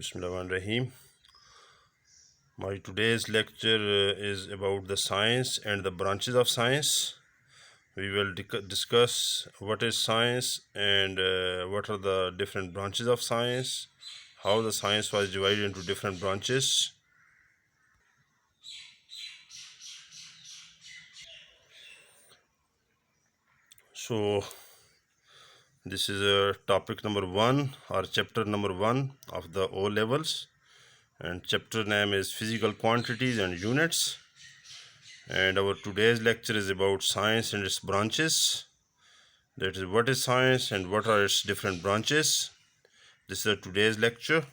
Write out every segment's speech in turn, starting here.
Bismillahirrahmanirrahim. My today's lecture is about the science and the branches of science. We will discuss what is science and what are the different branches of science, how the science was divided into different branches. So, this is topic number one or chapter number one of the O levels, and chapter name is physical quantities and units. And our today's lecture is about science and its branches. That is, what is science and what are its different branches. This is today's lecture.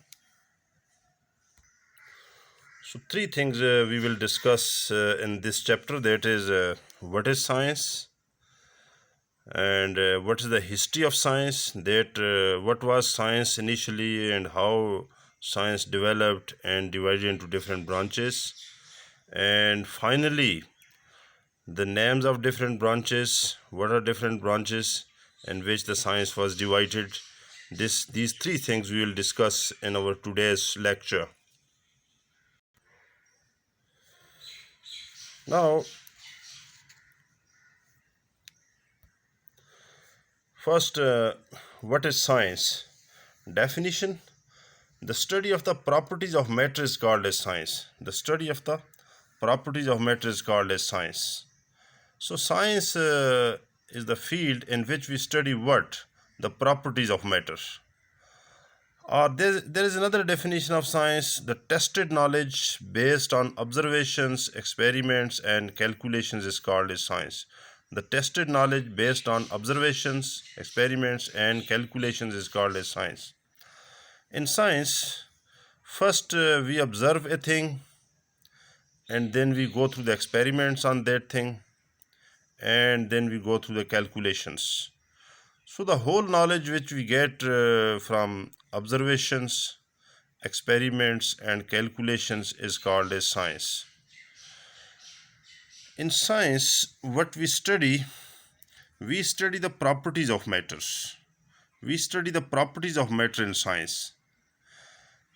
So three things we will discuss in this chapter. That is, what is science, and what is the history of science, that what was science initially and how science developed and divided into different branches, and finally the names of different branches, what are different branches in which the science was divided. These three things we will discuss in our today's lecture. Now, first, what is science? Definition: the study of the properties of matter is called as science. The study of the properties of matter is called as science. So, science is the field in which we study what? The properties of matter. There is another definition of science: the tested knowledge based on observations, experiments, and calculations is called as science. The tested knowledge based on observations, experiments, and calculations is called as science. In science, first we observe a thing, and then we go through the experiments on that thing, and then we go through the calculations. So, the whole knowledge which we get from observations, experiments, and calculations is called as science. In science, what we study the properties of matters. We study the properties of matter in science.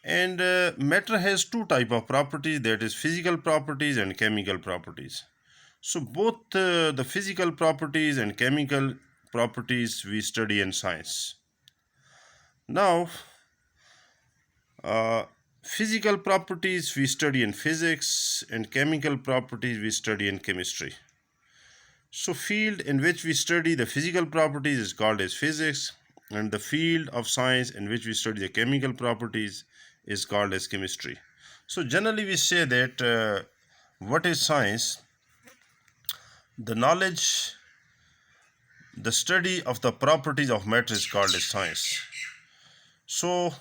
And matter has two types of properties, that is physical properties and chemical properties. So both the physical properties and chemical properties we study in science. Now, physical properties we study in physics, and chemical properties we study in chemistry. So field in which we study the physical properties is called as physics, and the field of science in which we study the chemical properties is called as chemistry. So generally we say that what is science? The knowledge, the study of the properties of matter is called as science. So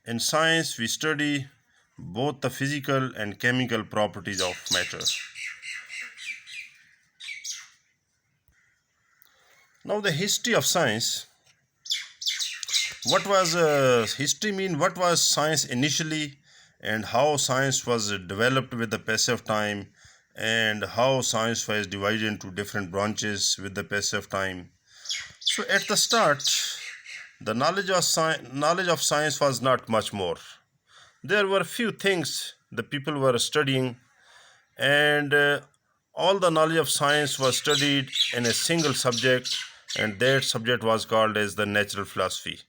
in science we study both the physical and chemical properties of matter. Now, the history of science. What was history mean? What was science initially, and how science was developed with the passage of time, and how science was divided into different branches with the passage of time. So at the start, the knowledge of science was not much more. There were few things the people were studying, and all the knowledge of science was studied in a single subject, and that subject was called as the natural philosophy.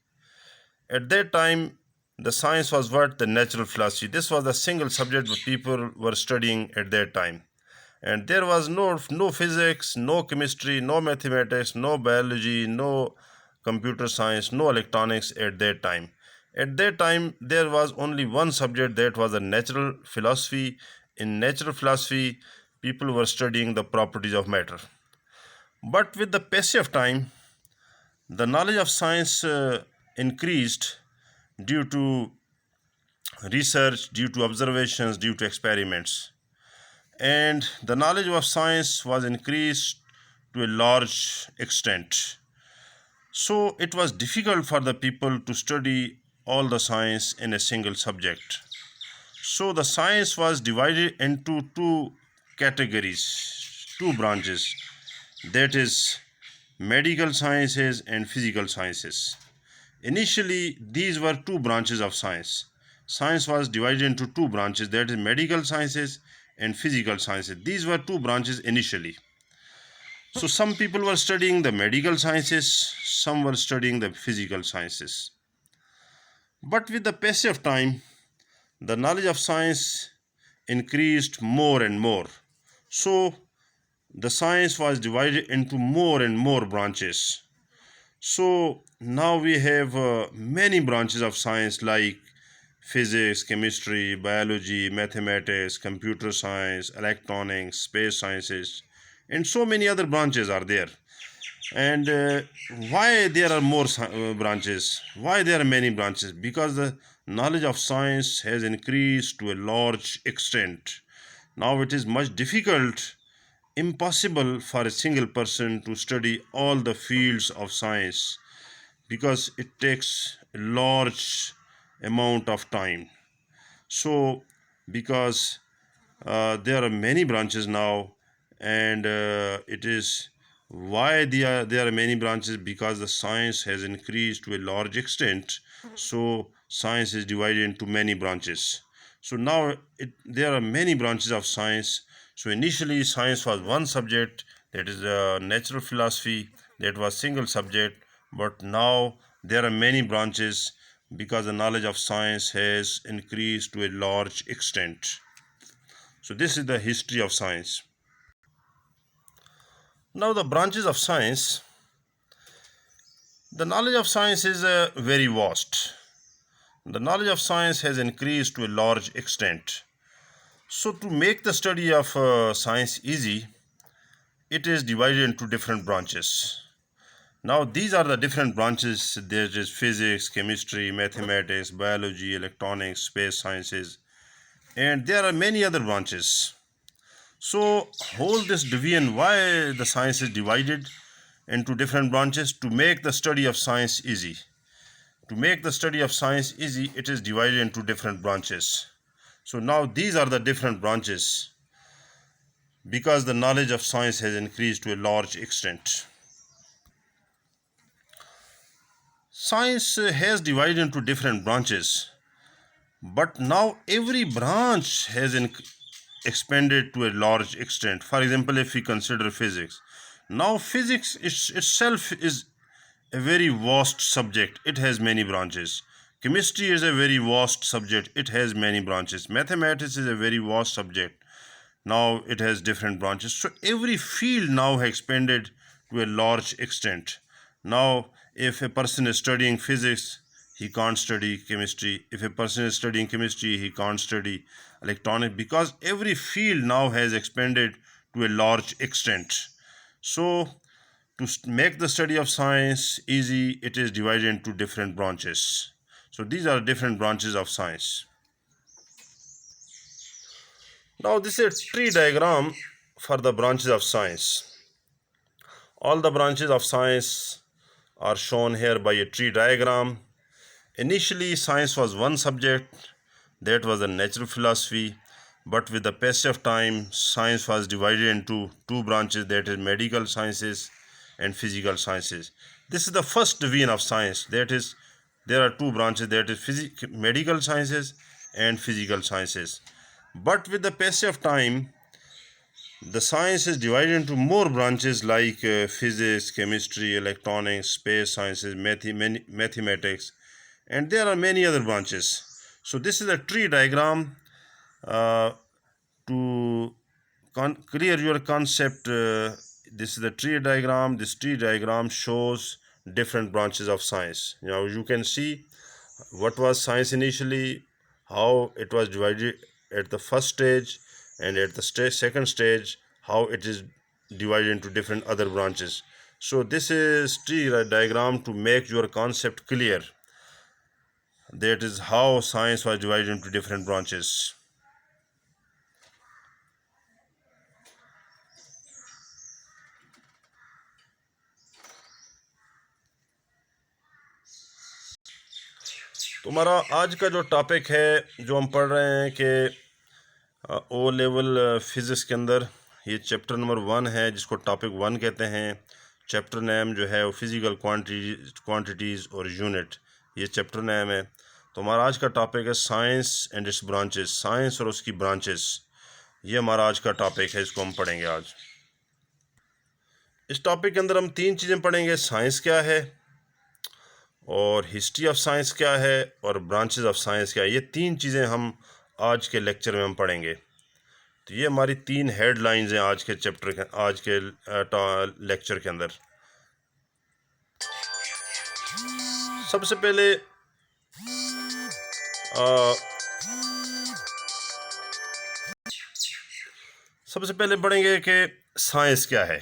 At that time, the science was what? The natural philosophy. This was the single subject that people were studying at that time. And there was no physics, no chemistry, no mathematics, no biology, no computer science, no electronics at that time. At that time, there was only one subject, that was the natural philosophy. In natural philosophy, people were studying the properties of matter. But with the passage of time, the knowledge of science increased due to research, due to observations, due to experiments. And the knowledge of science was increased to a large extent. So it was difficult for the people to study all the science in a single subject. So the science was divided into two categories, two branches, that is medical sciences and physical sciences. Initially, these were two branches of science. science was divided into two branches, that is medical sciences and physical sciences. These were two branches initially. So some people were studying the medical sciences, some were studying the physical sciences. But with the passage of time, the knowledge of science increased more and more. So the science was divided into more and more branches. So now we have many branches of science like physics, chemistry, biology, mathematics, computer science, electronics, space sciences, and so many other branches are there. And why there are more branches? Why there are many branches? Because the knowledge of science has increased to a large extent. Now it is much difficult, impossible for a single person to study all the fields of science because it takes a large amount of time. So because there are many branches now, and it is why there are many branches, because the science has increased to a large extent. So science is divided into many branches. So now there are many branches of science. So initially science was one subject, that is natural philosophy, that was single subject. But now there are many branches because the knowledge of science has increased to a large extent. So this is the history of science. Now the branches of science. The knowledge of science is very vast. The knowledge of science has increased to a large extent. So to make the study of science easy, it is divided into different branches. Now these are the different branches. There is physics, chemistry, mathematics, biology, electronics, space sciences, and there are many other branches. So hold this division, why the science is divided into different branches: to make the study of science easy. To make the study of science easy, it is divided into different branches. So now these are the different branches because the knowledge of science has increased to a large extent. Science has divided into different branches, but now every branch has expanded to a large extent. For example, if we consider physics, now physics itself is a very vast subject. It has many branches. Chemistry is a very vast subject. It has many branches. Mathematics is a very vast subject. Now it has different branches. So every field now has expanded to a large extent. Now if a person is studying physics, he can't study chemistry. If a person is studying chemistry, he can't study electronics, because every field now has expanded to a large extent. So to make the study of science easy, it is divided into different branches. So these are different branches of science. Now this is a tree diagram for the branches of science. All the branches of science are shown here by a tree diagram. Initially science was one subject, that was the natural philosophy. But with the passage of time, science was divided into two branches, that is medical sciences and physical sciences. This is the first division of science, that is there are two branches, that is medical sciences and physical sciences. But with the passage of time, the science is divided into more branches like physics, chemistry, electronics, space sciences, mathematics, and there are many other branches. So this is a tree diagram to clear your concept. This is the tree diagram. This tree diagram shows different branches of science. Now you can see what was science initially, how it was divided at the first stage, and at the second stage how it is divided into different other branches. So this is tree diagram to make your concept clear. That is how science was divided into different branches. तो हमारा आज का जो topic है, जो हम पढ़ रहे हैं कि ओ लेवल फिज़िक्स के अंदर, ये चैप्टर नंबर 1 है, जिसको टॉपिक 1 कहते हैं। चैप्टर नेम जो है वो फिज़िकल क्वांटिटीज़ और यूनिट, ये चैप्टर नेम है। तो हमारा आज का टॉपिक है science and it's branches, science और उसकी ब्रांचेस। ये हमारा आज का टॉपिक है, इसको हम पढ़ेंगे आज। इस टॉपिक के अंदर हम तीन चीज़ें पढ़ेंगे, साइंस क्या है और हिस्ट्री ऑफ साइंस क्या है और ब्रांचेस ऑफ साइंस क्या है। ये तीन चीज़ें हम आज के लेक्चर में हम पढ़ेंगे। तो ये हमारी तीन हेडलाइंस हैं आज के चैप्टर के, आज के लेक्चर के अंदर। सबसे पहले पढ़ेंगे कि साइंस क्या है।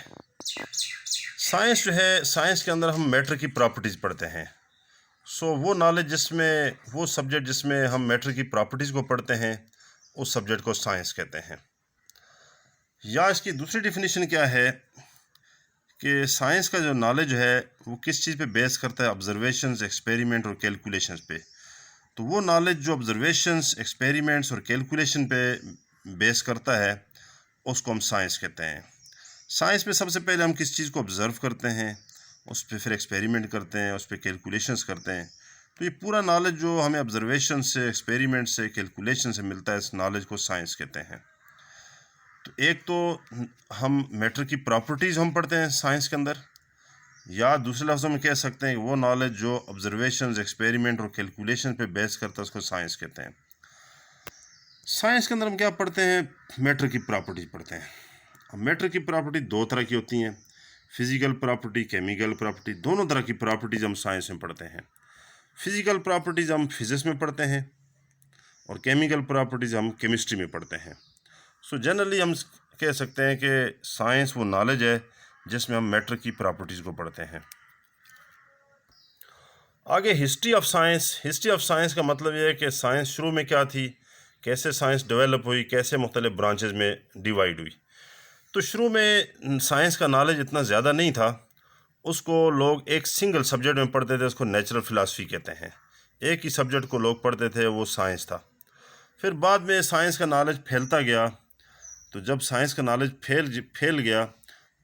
साइंस जो है, साइंस के अंदर हम मैटर की प्रॉपर्टीज़ पढ़ते हैं। वो नॉलेज जिसमें, वो सब्जेक्ट जिसमें हम मैटर की प्रॉपर्टीज़ को पढ़ते हैं, उस सब्जेक्ट को साइंस कहते हैं। या इसकी दूसरी डिफिनीशन क्या है कि साइंस का जो नॉलेज है वो किस चीज़ पे बेस करता है, ऑब्जर्वेशंस, एक्सपेरिमेंट और कैलकुलेशंस पे। तो वो नॉलेज जो ऑब्जर्वेशंस, एक्सपेरिमेंट्स और कैलकुलेशन पे बेस करता है, उसको हम साइंस कहते हैं। साइंस में सबसे पहले हम किस चीज़ को ऑब्ज़र्व करते हैं, उस पर फिर एक्सपेरिमेंट करते हैं, उस पर कैलकुलेशंस करते हैं। तो ये पूरा नॉलेज जो हमें ऑब्जर्वेशन से, एक्सपेरिमेंट से, कैलकुलेशन से मिलता है, इस नॉलेज को साइंस कहते हैं। तो एक तो हम मैटर की प्रॉपर्टीज़ हम पढ़ते हैं साइंस के अंदर, या दूसरे लफ्ज़ों में कह सकते हैं कि वो नॉलेज जो ऑब्जर्वेशन, एक्सपेरिमेंट और कैलकुलेशन पे बेस करता है, उसको साइंस कहते हैं। साइंस के अंदर हम क्या पढ़ते हैं, मैटर की प्रॉपर्टीज पढ़ते हैं। अब मैटर की प्रॉपर्टी दो तरह की होती हैं, फिज़िकल प्रॉपर्टी, केमिकल प्रॉपर्टी। दोनों तरह की प्रॉपर्टीज़ हम साइंस में पढ़ते हैं। फिज़िकल प्रॉपर्टीज़ हम फिज़िक्स में पढ़ते हैं और केमिकल प्रॉपर्टीज़ हम केमिस्ट्री में पढ़ते हैं। जनरली हम कह सकते हैं कि साइंस वो नॉलेज है जिसमें हम मैटर की प्रॉपर्टीज़ को पढ़ते हैं। आगे history of science. History of science का मतलब ये है कि साइंस शुरू में क्या थी, कैसे साइंस डेवलप हुई, कैसे मुख्तलिफ ब्रांचेज में डिवाइड हुई। तो शुरू में साइंस का नॉलेज इतना ज़्यादा नहीं था, उसको लोग एक सिंगल सब्जेक्ट में पढ़ते थे, उसको नेचुरल फ़िलासफ़ी कहते हैं। एक ही सब्जेक्ट को लोग पढ़ते थे, वो साइंस था। फिर बाद में साइंस का नॉलेज फैलता गया। तो जब साइंस का नॉलेज फैल गया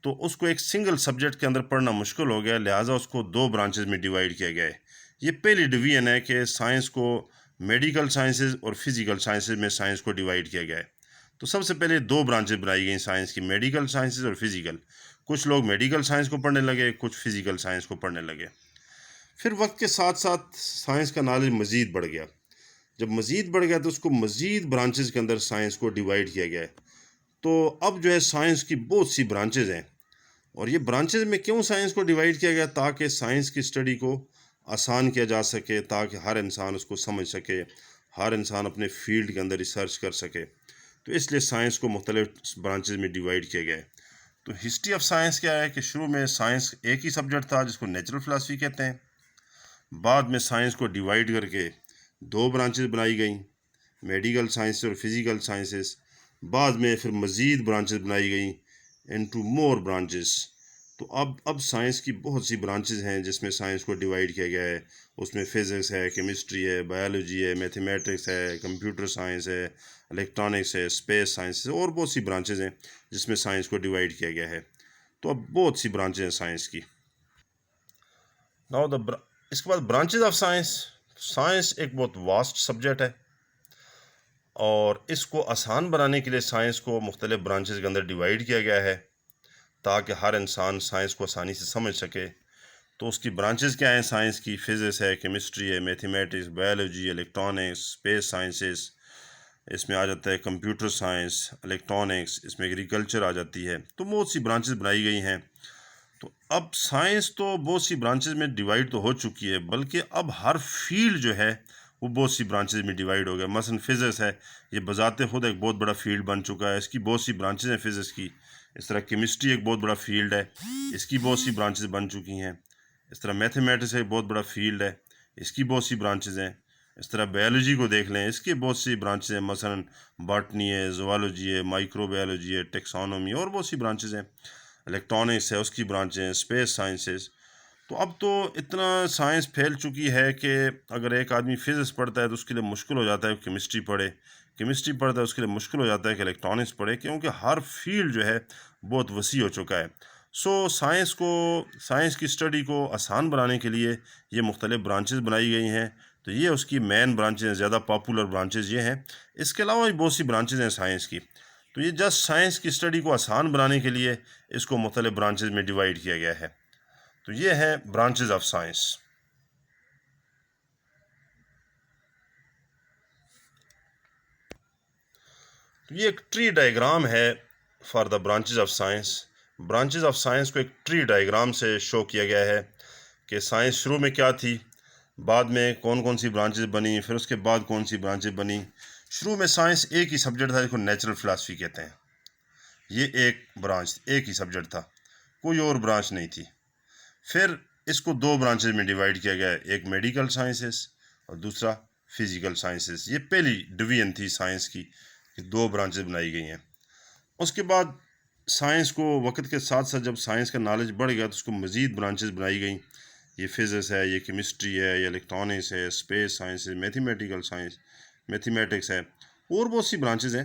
तो उसको एक सिंगल सब्जेक्ट के अंदर पढ़ना मुश्किल हो गया, लिहाजा उसको दो ब्रांचेज में डिवाइड किया गया है। ये पहली डिवीजन है कि साइंस को मेडिकल साइंसेज और फिज़िकल साइंसेज में साइंस को डिवाइड किया गया है। तो सबसे पहले दो ब्रांचेज बनाई गई साइंस की, मेडिकल साइंसेज और फिज़िकल। कुछ लोग मेडिकल साइंस को पढ़ने लगे, कुछ फिज़िकल साइंस को पढ़ने लगे। फिर वक्त के साथ साथ साइंस का नॉलेज मज़ीद बढ़ गया। जब मज़ीद बढ़ गया तो उसको मज़ीद ब्रांचेज के अंदर साइंस को डिवाइड किया गया है। तो अब जो है साइंस की बहुत सी ब्रांचेज हैं। और ये ब्रांचेज में क्यों साइंस को डिवाइड किया गया, ताकि साइंस की स्टडी को आसान किया जा सके, ताकि हर इंसान उसको समझ सके, हर इंसान अपने फील्ड के अंदर रिसर्च कर सके। तो इसलिए साइंस को मुख्तलिफ ब्रांचेज में डिवाइड किया गया है। तो हिस्ट्री ऑफ साइंस क्या है कि शुरू में साइंस एक ही सब्जेक्ट था जिसको नेचुरल फ़िलासफ़ी कहते हैं। बाद में साइंस को डिवाइड करके दो ब्रांचेज बनाई गई, मेडिकल साइंस और फिज़िकल साइंसेस। बाद में फिर मज़ीद ब्रांचेज बनाई गई, इनटू मोर ब्रांचेस। तो अब साइंस की बहुत सी ब्रांचेज हैं जिसमें साइंस को डिवाइड किया गया है। उसमें फ़िज़िक्स है, केमिस्ट्री है, बायोलॉजी है, मैथमेटिक्स है, कंप्यूटर साइंस है, इलेक्ट्रॉनिक्स है, स्पेस साइंस है, और बहुत सी ब्रांचेज हैं जिसमें साइंस को डिवाइड किया गया है। तो अब बहुत सी ब्रांचेज हैं साइंस की। नाउ इसके बाद ब्रांचेज ऑफ साइंस। साइंस एक बहुत वास्ट सब्जेक्ट है और इसको आसान बनाने के लिए साइंस को मुख्तलिफ ब्रांचेज के अंदर डिवाइड किया गया है, ताकि हर इंसान साइंस को आसानी से समझ सके। तो उसकी ब्रांचेस क्या हैं साइंस की? फिज़िक्स है, केमिस्ट्री है, mathematics, biology, electronics, space sciences, इसमें आ जाता है कंप्यूटर साइंस, इलेक्ट्रॉनिक्स, इसमें एग्रीकल्चर आ जाती है। तो बहुत सी ब्रांचेस बनाई गई हैं। तो अब साइंस तो बहुत सी ब्रांचेस में डिवाइड तो हो चुकी है, बल्कि अब हर फील्ड जो है वो बहुत सी ब्रांचेस में डिवाइड हो गया। मसलन फ़िज़िक्स है, ये बज़ाते खुद एक बहुत बड़ा फील्ड बन चुका है, इसकी बहुत सी ब्रांचेस हैं फ़िज़िक्स की। इस तरह केमिस्ट्री एक बहुत बड़ा फील्ड है, इसकी बहुत सी ब्रांचेस बन चुकी हैं। इस तरह मैथमेटिक्स एक बहुत बड़ा फील्ड है, इसकी बहुत सी ब्रांचेस हैं। इस तरह बायोलॉजी को देख लें, इसकी बहुत सी ब्रांचेस हैं, मसलन बॉटनी है, ज़ूलॉजी है, माइक्रोबायोलॉजी है, टेक्सोनोमी, और बहुत सी ब्रांचेस हैं। इलेक्ट्रॉनिक्स है, उसकी ब्रांचें हैं, स्पेस साइंसेस। तो अब तो इतना साइंस फैल चुकी है कि अगर एक आदमी फ़िज़िक्स पढ़ता है तो उसके लिए मुश्किल हो जाता है कि केमिस्ट्री पढ़े, केमिस्ट्री पढ़ता है उसके लिए मुश्किल हो जाता है कि इलेक्ट्रॉनिक्स पढ़े, क्योंकि हर फील्ड जो है बहुत वसी हो चुका है। साइंस की स्टडी को आसान बनाने के लिए ये मुख्तलिफ ब्रांचेस बनाई गई हैं। तो ये उसकी मेन ब्रांचेज हैं, ज़्यादा पॉपुलर ब्रांचेज ये हैं। इसके अलावा भी बहुत सी ब्रांचेज हैं साइंस की। तो ये जस्ट साइंस की स्टडी को आसान बनाने के लिए इसको मुख्तलिफ ब्रांचेज में डिवाइड किया गया है। तो ये है ब्रांचेज ऑफ साइंस। तो ये एक ट्री डायग्राम है for the branches of science. Branches of science को एक ट्री डायग्राम से शो किया गया है कि साइंस शुरू में क्या थी, बाद में कौन कौन सी ब्रांचेज बनी, फिर उसके बाद कौन सी ब्रांचेज बनी। शुरू में साइंस एक ही सब्जेक्ट था जिसको नेचुरल फिलासफी कहते हैं। ये एक ब्रांच, एक ही सब्जेक्ट था, कोई और ब्रांच नहीं थी। फिर इसको दो ब्रांचेज में डिवाइड किया गया है, एक मेडिकल साइंसेस और दूसरा फिजिकल साइंसेस। ये पहली डिवीजन थी साइंस की कि दो ब्रांचेज बनाई गई हैं। उसके बाद साइंस को वक्त के साथ साथ जब साइंस का नॉलेज बढ़ गया तो उसको मज़ीद ब्रांचेज बनाई गई। ये फिज़िक्स है, ये केमिस्ट्री है, ये इलेक्ट्रॉनिक्स है, स्पेस साइंस है, मैथमेटिकल साइंस, मैथमेटिक्स है, और बहुत सी ब्रांचेज हैं।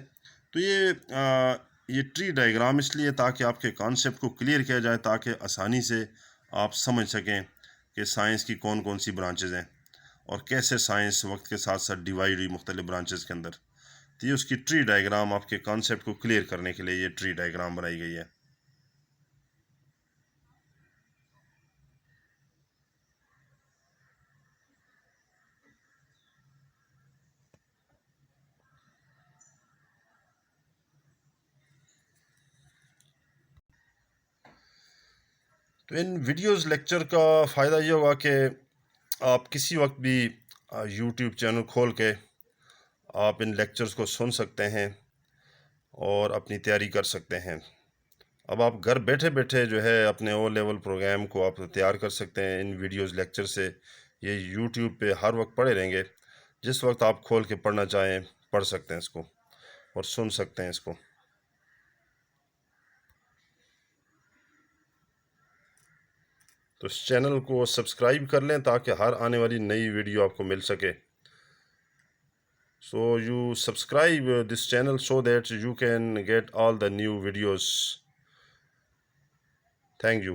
तो ये ट्री डायग्राम इसलिए ताकि आपके कॉन्सेप्ट को क्लियर किया जाए, ताकि आसानी से आप समझ सकें कि साइंस की कौन कौन सी ब्रांचेज हैं और कैसे साइंस वक्त के साथ साथ डिवाइड हुई मुख्तलिफ ब्रांचेज के अंदर। तो ये उसकी ट्री डायग्राम आपके कॉन्सेप्ट को क्लियर करने के लिए ये ट्री डायग्राम बनाई गई है। तो इन वीडियोस लेक्चर का फ़ायदा ये होगा कि आप किसी वक्त भी यूट्यूब चैनल खोल के आप इन लेक्चर्स को सुन सकते हैं और अपनी तैयारी कर सकते हैं। अब आप घर बैठे बैठे जो है अपने ओ लेवल प्रोग्राम को आप तैयार कर सकते हैं इन वीडियोस लेक्चर से। ये यूट्यूब पे हर वक्त पड़े रहेंगे, जिस वक्त आप खोल के पढ़ना चाहें पढ़ सकते हैं इसको और सुन सकते हैं इसको। तो इस चैनल को सब्सक्राइब कर लें ताकि हर आने वाली नई वीडियो आपको मिल सके। So you subscribe this channel so that you can get all the new videos. Thank you.